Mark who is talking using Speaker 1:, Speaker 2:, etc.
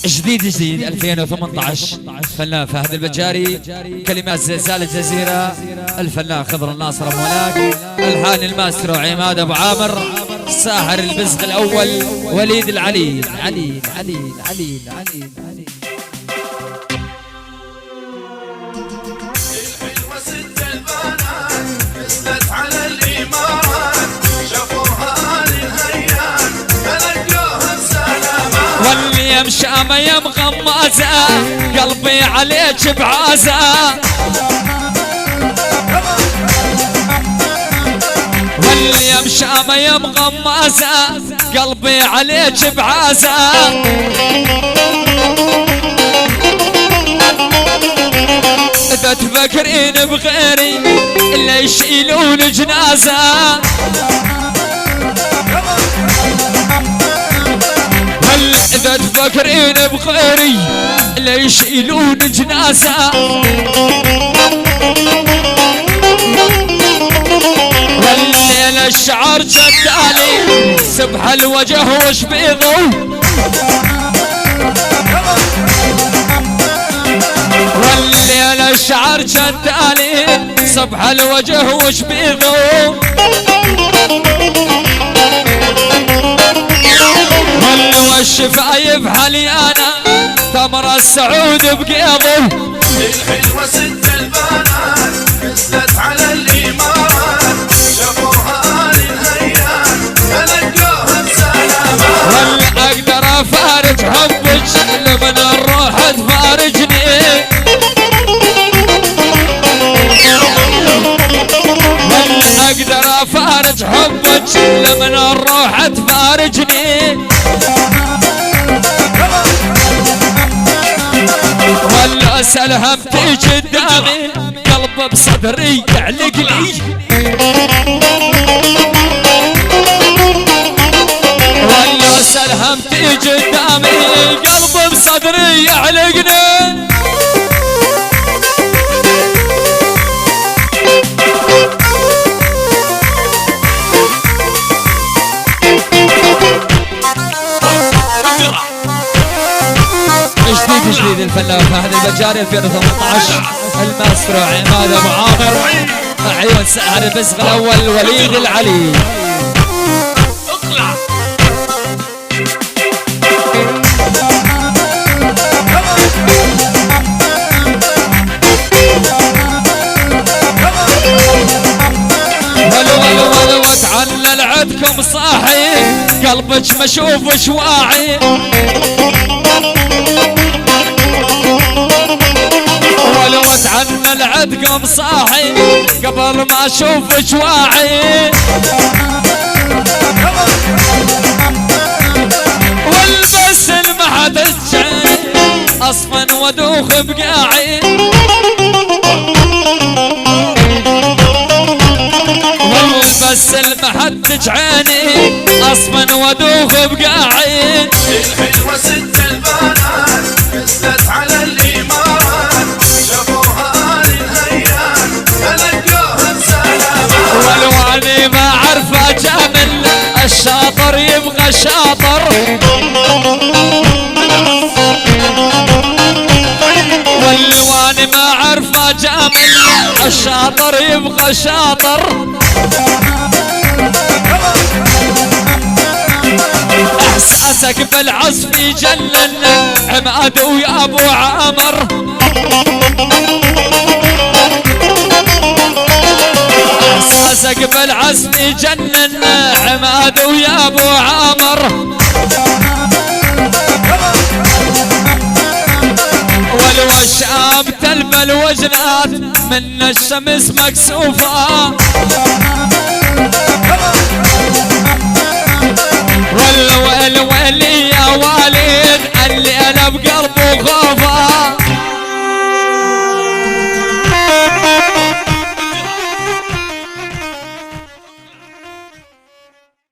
Speaker 1: جديد 2018 فنان فهد البجاري، كلمات زلزال الجزيرة الفنان خضر الناصر مولاك، الحان الماسترو عماد ابو عامر، ساحر البزغ الاول وليد العليل. عليل عليل عليل عليل عليل.
Speaker 2: الحلوة ست البنات نزلت على الإمارات، شافوها للهيان تلقوها بسلامات،
Speaker 1: واللي مشامة يا مغمازة قلبي عليك بعازة، واللي مشامة يا مغمازة قلبي عليك بعازة، إذا تفكرين بغيري إلا يشيلون جنازة، هل إذا تفكرين بغيري إلا يشيلون جنازة، والليل الشعر جدالي سبح الوجه وش بيضو، والليل الشعر جدالي صبح الوجه وش بيضو، والشفايف حليانة تمر السعود بقيضو.
Speaker 2: الحلوة ست البنات نزلت على الإمارات، شافوها للهيان تلقوها بسلامات،
Speaker 1: ولا اقدر افارج حبك لمن الروح تفارجني، ولا اقدر افارج حبك لمن الروح تفارجني، ولا سلهم تيجي قدامي قلب بصدري يعلق لي، ولا سلهم تيجي قدامي قلب بصدري يعلقني. جديد الفنان فهد البجاري 2018 الماسترو عماد ابو عامر، عيون ساحر البزغ الاول وليد العلي. اطلع ولو وتعلل عدكم صاحي قلبك مشوف واعي، ولو اتعنى العدقم صاحي قبل ما اشوفك واعي، والبس المحد الجعي اصفن ودوخ بقاعي، والبس المحد جعيني اصفن ودوخ بقاعي.
Speaker 2: الحلوة ست البنات نزلت على الإمارات، شافوها للهيان تلقوها بسلامات،
Speaker 1: والواني ما عرفه جامل الشاطر يبغى شاطر، والواني ما عرفه جامل الشاطر يبغى شاطر، احساسك بالعزف يجنن عماد ويا ابو عامر، احساسك بالعزف يجنن عماد ويا ابو عامر، والوشام تلبى الوجنات من الشمس مكسوفه، والويل ويلي يا والد